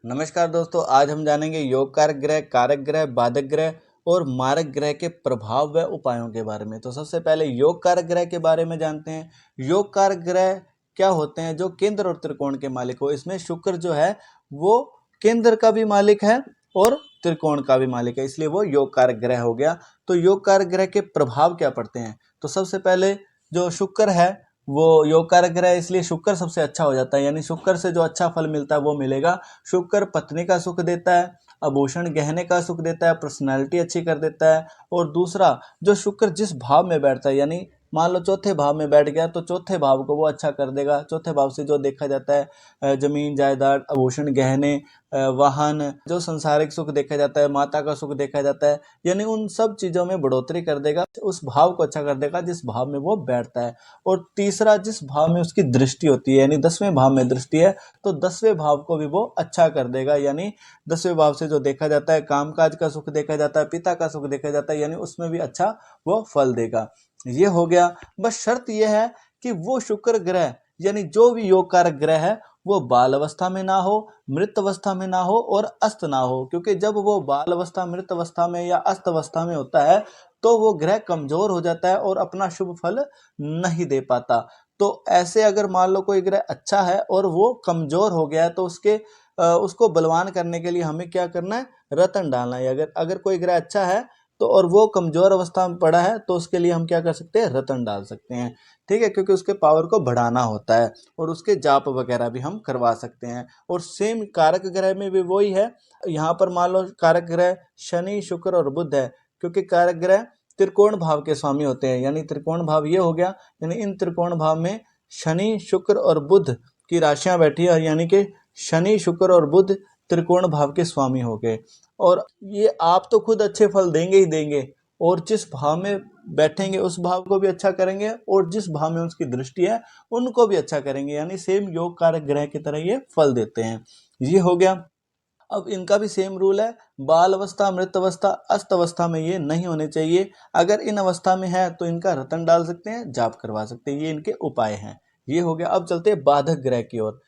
नमस्कार दोस्तों, आज हम जानेंगे योग कारक ग्रह, कारक ग्रह, बाधक ग्रह और मारक ग्रह के प्रभाव व उपायों के बारे में। तो सबसे पहले योग कारक ग्रह के बारे में जानते हैं। योग कारक ग्रह क्या होते हैं? जो केंद्र और त्रिकोण के मालिक हो। इसमें शुक्र जो है वो केंद्र का भी मालिक है और त्रिकोण का भी मालिक है, इसलिए वो योग कारक ग्रह हो गया। तो योग कारक ग्रह के प्रभाव क्या पड़ते हैं? तो सबसे पहले जो शुक्र है वो योग कारक ग्रह है, इसलिए शुक्र सबसे अच्छा हो जाता है, यानी शुक्र से जो अच्छा फल मिलता है वो मिलेगा। शुक्र पत्नी का सुख देता है, आभूषण गहने का सुख देता है, पर्सनैलिटी अच्छी कर देता है। और दूसरा, जो शुक्र जिस भाव में बैठता है, यानी मान लो चौथे भाव में बैठ गया तो चौथे भाव को वो अच्छा कर देगा। चौथे भाव से जो देखा जाता है जमीन जायदाद, आभूषण गहने, वाहन, जो संसारिक सुख देखा जाता है, माता का सुख देखा जाता है, यानी उन सब चीजों में बढ़ोतरी कर देगा। उस भाव को अच्छा कर देगा जिस भाव में वो बैठता है। और तीसरा, जिस भाव में उसकी दृष्टि होती है, यानी 10वें भाव में दृष्टि है तो 10वें भाव को भी वो अच्छा कर देगा। यानी 10वें भाव से जो देखा जाता है, कामकाज का सुख देखा जाता है, पिता का सुख देखा जाता है, यानी उसमें भी अच्छा वो फल देगा। ये हो गया। बस शर्त यह है कि वो शुक्र ग्रह, यानी जो भी योग कारक ग्रह है, वो बाल अवस्था में ना हो, मृत अवस्था में ना हो और अस्त ना हो। क्योंकि जब वो बाल अवस्था, मृत अवस्था में या अस्त अवस्था में होता है तो वो ग्रह कमजोर हो जाता है और अपना शुभ फल नहीं दे पाता। तो ऐसे अगर मान लो कोई ग्रह अच्छा है और वो कमजोर हो गया है तो उसको बलवान करने के लिए हमें क्या करना है? रतन डालना है। अगर अगर कोई ग्रह अच्छा है तो और वो कमजोर अवस्था में पड़ा है तो उसके लिए हम क्या कर सकते हैं? रतन डाल सकते हैं। ठीक है, क्योंकि उसके पावर को बढ़ाना होता है और उसके जाप वगैरह भी हम करवा सकते हैं। और सेम कारक ग्रह में भी वही है। यहाँ पर मान लो कारक ग्रह शनि, शुक्र और बुध है, क्योंकि कारक ग्रह त्रिकोण भाव के स्वामी होते हैं। यानी त्रिकोण भाव ये हो गया, यानी इन त्रिकोण भाव में शनि, शुक्र और बुध की राशियां बैठी है, यानी कि शनि, शुक्र और बुध त्रिकोण भाव के स्वामी हो गए। और ये आप तो खुद अच्छे फल देंगे ही देंगे, और जिस भाव में बैठेंगे उस भाव को भी अच्छा करेंगे, और जिस भाव में उसकी दृष्टि है उनको भी अच्छा करेंगे। यानी सेम योग कारक ग्रह की तरह ये फल देते हैं। ये हो गया। अब इनका भी सेम रूल है, बाल अवस्था, मृत अवस्था, अस्त अवस्था में ये नहीं होने चाहिए। अगर इन अवस्था में है तो इनका रतन डाल सकते हैं, जाप करवा सकते हैं। ये इनके उपाय हैं। ये हो गया। अब चलते हैं बाधक ग्रह की ओर।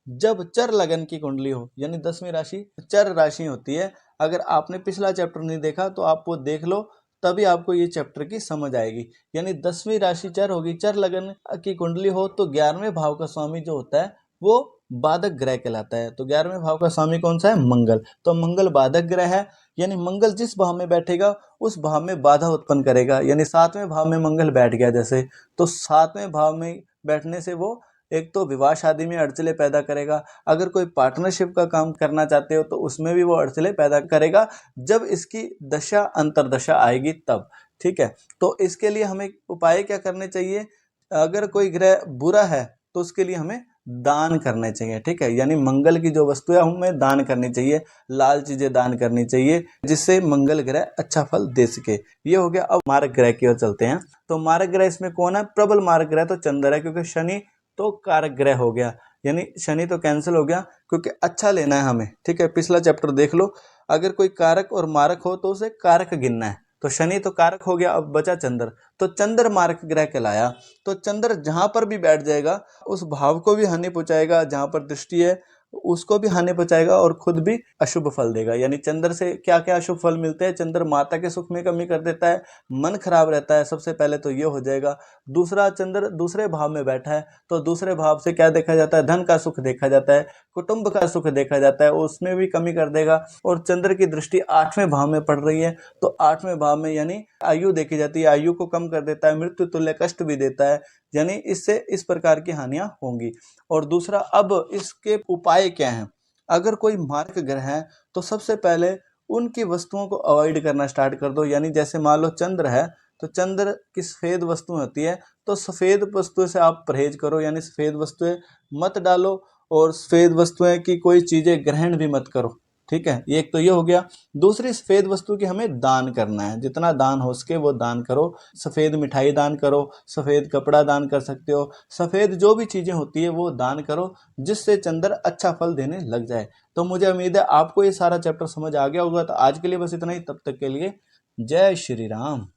जब चर लगन की कुंडली हो, यानी 10वीं राशि चर राशि होती है। अगर आपने पिछला चैप्टर नहीं देखा तो आप वो देख लो, तभी आपको ये चैप्टर की समझ आएगी। यानी 10वीं राशि चर होगी, चर लगन की कुंडली हो तो 11वें भाव का स्वामी जो होता है वो बाधक ग्रह कहलाता है। तो 11वें भाव का स्वामी कौन सा है? मंगल। तो मंगल बाधक ग्रह है, यानी मंगल जिस भाव में बैठेगा उस भाव में बाधा उत्पन्न करेगा। यानी 7वें भाव में मंगल बैठ गया जैसे, तो 7वें भाव में बैठने से वो एक तो विवाह शादी में अड़चले पैदा करेगा। अगर कोई पार्टनरशिप का काम करना चाहते हो तो उसमें भी वो अड़चले पैदा करेगा, जब इसकी दशा अंतरदशा आएगी तब। ठीक है, तो इसके लिए हमें उपाय क्या करने चाहिए? अगर कोई ग्रह बुरा है तो उसके लिए हमें दान करने चाहिए। ठीक है, यानी मंगल की जो वस्तु है हमें दान करनी चाहिए, लाल चीजें दान करनी चाहिए, जिससे मंगल ग्रह अच्छा फल दे सके। ये हो गया। अब मारक ग्रह की ओर चलते हैं। तो मारक ग्रह इसमें कौन है? प्रबल मारक ग्रह तो चंद्र है, क्योंकि शनि तो कारक ग्रह हो गया, यानी शनि तो कैंसिल हो गया, क्योंकि अच्छा लेना है हमें। ठीक है, पिछला चैप्टर देख लो। अगर कोई कारक और मारक हो तो उसे कारक गिनना है। तो शनि तो कारक हो गया, अब बचा चंद्र, तो चंद्र मारक ग्रह कहलाया। तो चंद्र जहां पर भी बैठ जाएगा उस भाव को भी हानि पहुंचाएगा, जहां पर दृष्टि है उसको भी हानि पहुंचाएगा और खुद भी अशुभ फल देगा। यानी चंद्र से क्या क्या अशुभ फल मिलते हैं? चंद्र माता के सुख में कमी कर देता है, मन खराब रहता है, सबसे पहले तो ये हो जाएगा। दूसरा, चंद्र दूसरे भाव में बैठा है तो दूसरे भाव से क्या देखा जाता है? धन का सुख देखा जाता है, कुटुंब का सुख देखा जाता है, उसमें भी कमी कर देगा। और चंद्र की दृष्टि 8वें भाव में पड़ रही है तो 8वें भाव में यानी आयु देखी जाती है, आयु को कम कर देता है, मृत्यु तुल्य कष्ट भी देता है। यानी इससे इस प्रकार की हानियां होंगी। और दूसरा, अब इसके उपाय क्या हैं? अगर कोई मारक ग्रह है तो सबसे पहले उनकी वस्तुओं को अवॉइड करना स्टार्ट कर दो। यानी जैसे मान लो चंद्र है तो चंद्र की सफेद वस्तु होती है तो सफेद वस्तुएं से आप परहेज करो, यानी सफेद वस्तुएं मत डालो और सफेद वस्तुएं की कोई चीजें ग्रहण भी मत करो। ठीक है, एक तो ये हो गया। दूसरी, सफेद वस्तु की हमें दान करना है, जितना दान हो सके वो दान करो। सफेद मिठाई दान करो, सफेद कपड़ा दान कर सकते हो, सफेद जो भी चीजें होती है वो दान करो, जिससे चंद्र अच्छा फल देने लग जाए। तो मुझे उम्मीद है आपको ये सारा चैप्टर समझ आ गया होगा। तो आज के लिए बस इतना ही, तब तक के लिए जय श्री राम।